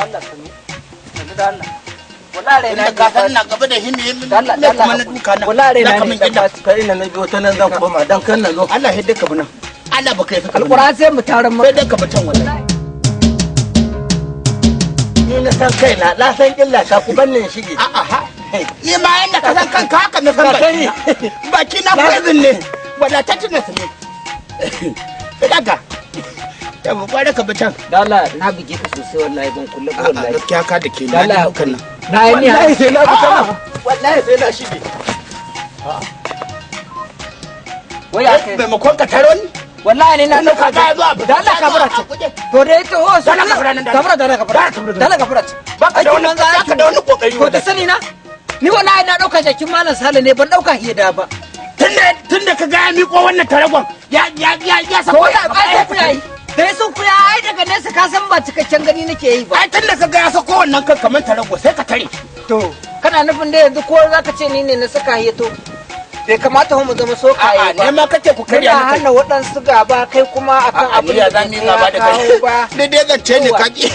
Allah sanu da Allah wallahi na ka san na gaba da himi Allah kuma na duka na wallahi na kaman gida kai ina na biyo ta nan zan koma dan kan nan zo Allah hidda ka buna Allah baka yi saka alquran sai mu taron mu sai dai ka bitan wallahi ni na san kaina na san illa ta ku bannin shige a'a ni ma yanda ka san kanka haka na san baki na poison ne wadatacin na sane daga ya mu kware ka bitan da Allah na bige ka sosai wallahi ban kullu wallahi gaskiya ka da ke da Allah dukan nan na yi ni wallahi sai na fita wallahi sai na shige waya kai bai makon ka taro ni wallahi ne na dauka ka zuwa da Allah ka fara to da yake ho sai ka fara da Allah ka fara baka da wani kokari ko ta sani na ni wallahi na dauka jakin malam Sale ne ban dauka hida ba tunda ka ga mi ko wannan taragon ya ko da ai ku yayi dai sun ku ai daga nesa ka san ba cikakken gani nake yi ba ai tunda ka ga ya sako wannan kan kaman tarago sai ka tare to kana nufin da yanzu ko zaka ce ni ne na saka hito bai kamata mu zama sokaye ba ne ma kace ku karya ni hana waɗansu gaba kai kuma akan abin da zan yi gaba da kai ne dai zance ne ka ki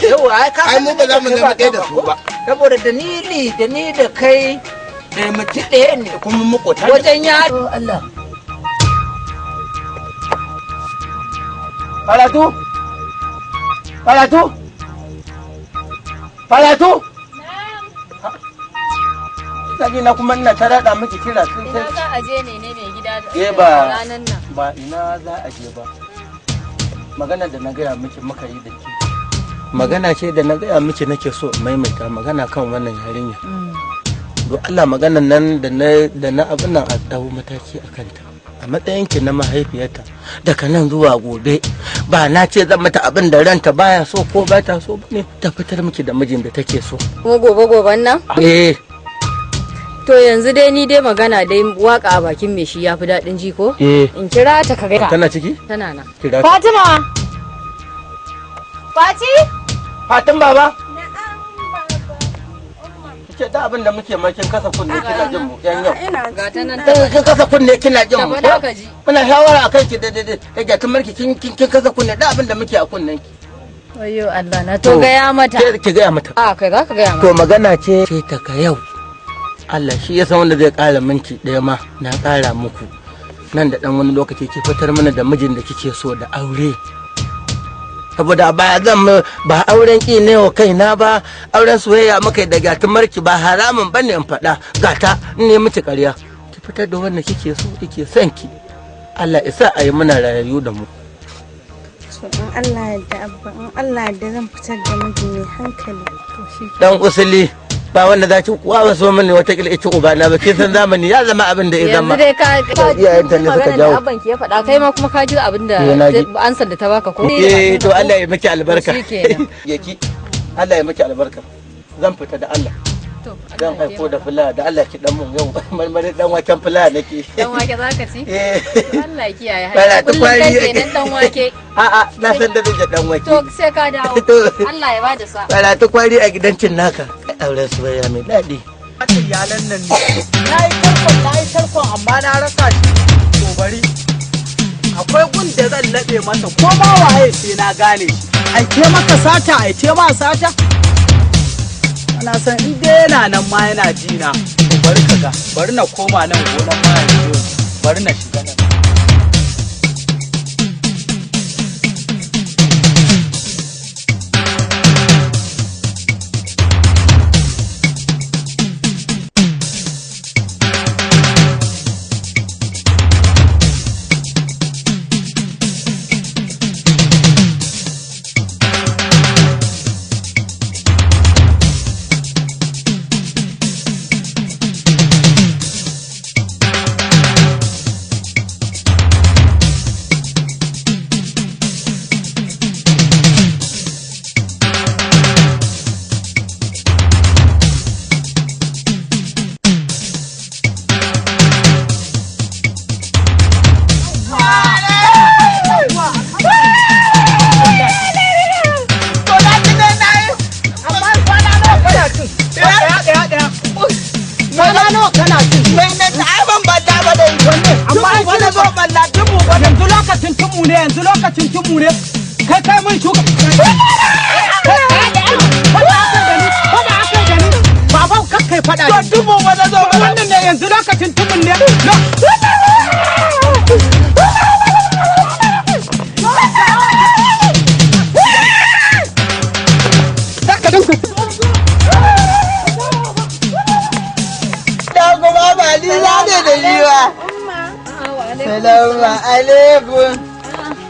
ai mu ba za mu zama ɗaya da su ba saboda da ni da kai da mutu ɗaya ne kuma makota wajen ya Allah Falatu Sagi na kuma ina ta rada miki kira sun sai. Ina za a je ne mai gida da ranan nan. Ba ina za a je ba. Magana da na gaya miki muka yi da ke. Magana ce da na gaya miki nake so maimaita magana kan wannan yarinya. Don Allah maganan nan da na abin nan a dawo mataki a kanta. A matsayinki na mahaifiyarta daga nan zuwa gobe ba na ce zan mata abin da ranta baya so ko ba ta so ne ta fitar miki da mijin da take so. Kuma gobe nan? To yanzu dai ni dai magana dai waka a bakin me shi yafi daɗin ji ko? In kira ta ka ga. Tana ciki? Tana nan. Fatima! Fati? Fatin baba? Kike da abin da muke makin kasa kunne kina jin mu yan yau. Ga ta nan. Kin kasa kunne kina jin mu. Da ka ji. Muna shawara akan ki da gatumar ki kin kasa kunne da abin da muke a kunnen ki. Wayo Allah na to gaya mata. Ki gaya mata. A kai za ka gaya mata. To magana ce ta ka yau. Allah shi ya san wanda zai ƙara minti ɗaya ma na ƙara muku nan da ɗan wani lokaci ki fitar mana da mijin da kike so da aure saboda ba ba auren ki ne wa kaina ba auren soyayya muka da gatumar ki ba haramun bane in faɗa gata ne miki ƙarya ki fitar da wanda kike so kike son ki Allah isa a yi muna rayu da mu in Allah da abba in Allah da zan fitar da miji mai hankali dan usuli ba wanda za ki kuwa so mini wata kila ita uba na ba kin san zamani ya zama abin da ya zama yanzu dai ka iyayenta ne suka jawo abban ki ya faɗa kai ma kuma ka ji abin da ansar da ta baka ko to Allah ya miki albarka yaki Allah ya miki albarka zan fita da Allah dan haifo da fula da Allah ki dan mun yau marmari dan waken fula nake dan wake zaka ci Allah kiyaye hai kullum kai kenan dan wake a'a na san da dan wake to sai ka dawo Allah ya bada sa bara ta kwari a gidan cin naka auren soyayya mai daɗi. Iyalan nan ne. Na yi tarkon amma na rasa shi. To bari. Akwai gun da zan laɓe masa ko ma waye sai na gane shi. Aike maka sata, aike ma sata. Ana san in dai yana nan ma yana jina. To bari ka ga, bari na koma nan gonan ma yanzu. Bari na shiga nan. yanzu lokacin tumu ne kai mun shuka Assalamu alaikum.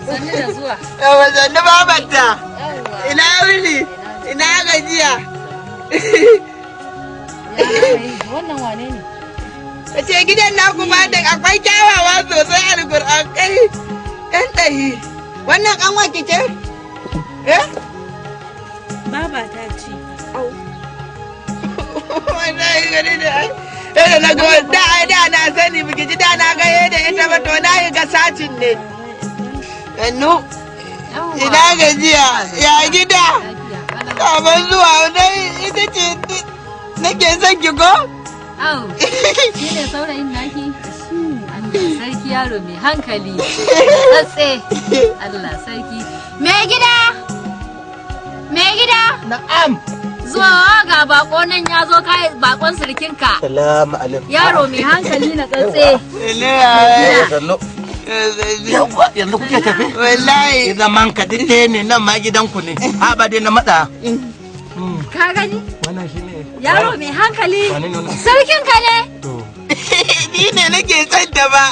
Sannu da zuwa. Yawa sannu babanta. Ina wuni? Ina gajiya? Wannan wane ne? Kace gidan naku ba da akwai kyawawa sosai alƙur'an kai. Ɗan ɗahi. Wannan ƙanwa kike? Baba ta ce. Wallahi gani da ai. Yadda na ga da na sani biki ji da na ga yadda ita ba to na yi ga sacin ne. Yannu. Ina gajiya ya gida. Kamar zuwa dai ita ce nake son ki ko? Au, shi ne saurayin naki? Allah sarki yaro mai hankali. Tsatse. Allah sarki. Me gida? Me gida? Na'am. Zuwa ga bako nan ya zo kai bakon sirkinka. Salamu alaikum. Yaro mai hankali na tsatse. Sannu. Yawwa yanzu kuke tafi? Wallahi. Zaman ka dinde ne nan ma gidanku ne. Ha ba dai na matsa. Ka gani? Wannan shi ne. Yaro mai hankali. Wane ne wannan? Sarkinka ne? To. Ni ne nake son ta ba.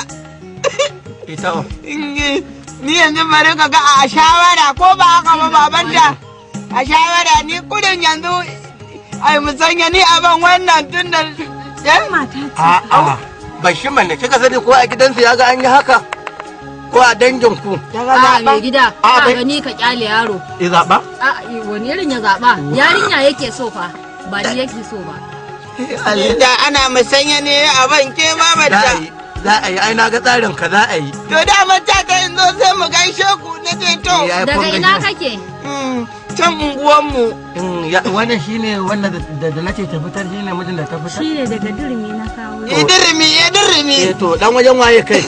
Ita o. Ni yanzu bari ka ga a shawara ko ba haka ba babanta. A shawara ni kudin yanzu ai musanya ni aban wannan tun da A'a. Bashi mana kika sani ko a gidansu ya ga an yi haka? Ko a danginku? A mai gida. A, Ka bai- gani ka kyale yaro. Ya zaɓa? A wani irin ya zaba? Yarinya yake so fa. Ba ni yake so ba. da ana musanya ne aban ke Za a babanta. yi. Za a yi. Ai na ga tsarin ka za a yi. To da mata ta in zo sai mu gaishe ku na ce to. Ya yi Daga kun ina gaji. kake? Can unguwanmu. Wannan shi ne wannan da na ce ta fitar shi ne mijin da ta fitar? Shi ne daga durmi na kawo. Idirimi idirimi. To dan wajen waye kai?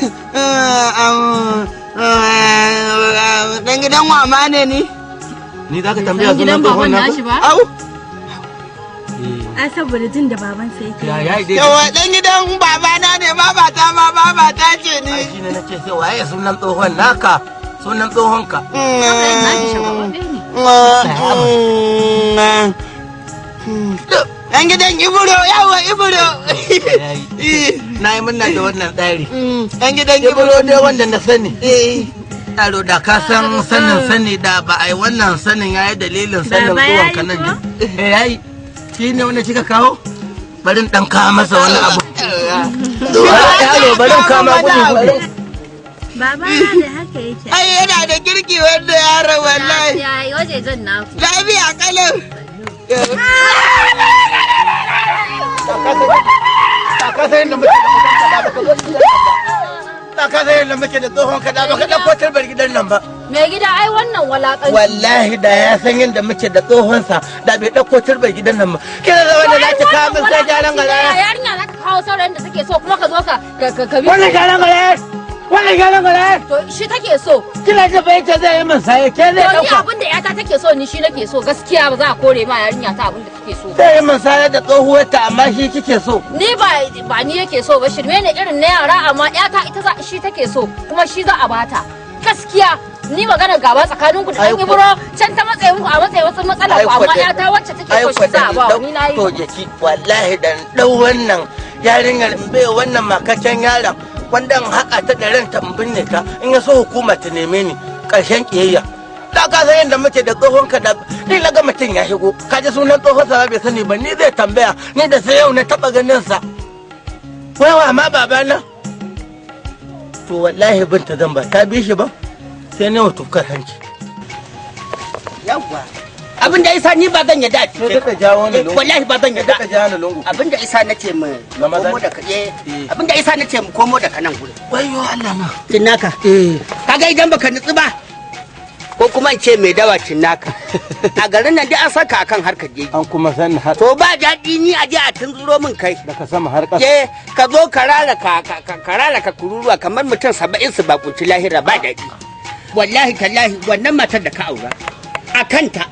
Dan gidan wama ne ni. Ni za ka tambaya San gidan sunan baban tsohon naku? nashi ba? Au. A saboda jin da babansa yake. Ya yi dai. Yawa dan gidan babana ne babata ma babata ce ni. Ai shi ne na ce sai waye sunan tsohon naka? Sunan tsohon ka? Saurayin naki shagwababbe ne. Dan gidan Ibro yawa Ibro. Na yi murna da wannan tsari. Dan gidan Ibro Ibro dai wanda na sani. Yaro da ka san sanin sani da ba a yi wannan sanin ya yi dalilin sanin Baba ya zuwan yi ka nan. kuwa? Ya yi. Shi ne wanda kika kawo? Barin ɗan kawo masa wani abu. Yaro barin kama gudu. Baba na da haka yake. Ai yana da kirki wanda yaro wallahi. Ya yi waje zan naku. Lafiya kalau. Ka sai yadda muke da tsohon kada ba ka ɗauko tarbar gidan nan ba. Mai gida ai wannan walakanci. Wallahi da ya san yadda muke da tsohonsa da bai ɗauko tarbar gidan nan ba. Kina da wanda za ki kawo min sai gyaran galaya. Yarinya za ka kawo saurayin da take so kuma ka zo ka bi. Wannan gyaran galaya. Wannan gyaran galaya. To shi take so. Kina da bai ta zai yi min sai ke zai To ni ɗauka. abin da yata take so ni shi nake so gaskiya ba za a kore ma yarinya ta abin da take so. Zai yi min sai da tsohuwarta amma shi kike so. Ni ba ni yake so ba shirme ne irin na yara amma yata ita za shi take so kuma shi za a bata. Gaskiya ni magana gaba tsakanin ku da ɗan ibro can ta matsayi muku a matsayi wasu matsala ku amma yata wacce take so shi za a ba ni na yi. To jeki wallahi dan ɗau wannan yarinyar in bai wannan makakken yaron wanda in haƙa ta da ranta in binne ta in ya so hukuma ta neme ni ƙarshen ƙiyayya. Da ka san yadda muke da tsohon ka da ni na ga mutum ya shigo ka ji sunan tsohon sa bai sani ba ni zai tambaya ni da sai yau na taɓa ganin sa. Wawa ma babana. To wallahi binta zan ba ta bi shi ba sai ne wa tukar hanci. Yawwa. Abin da isa ni ba zan yadda a Sai ka jawo ni lungu. wallahi ba zan yadda. Ka jawo ni lungu. Abin da isa na ce mu Na maza? komo da ka abin da isa na ce mu komo da kanan gurin. Wayo Allah na. Cinnaka. Kaga idan baka nutsu ba ko kuma in ce mai dawa cinnaka. A garin nan dai an saka akan harkar jeji. An kuma san har To ba daɗi ni a je a tunzuro min kai. daga sama har ƙasa. Je ka zo ka raraka kururuwa kamar mutum 70 su bakunci lahira ba daɗi. Wallahi tallahi wannan matar da ka aura a kanta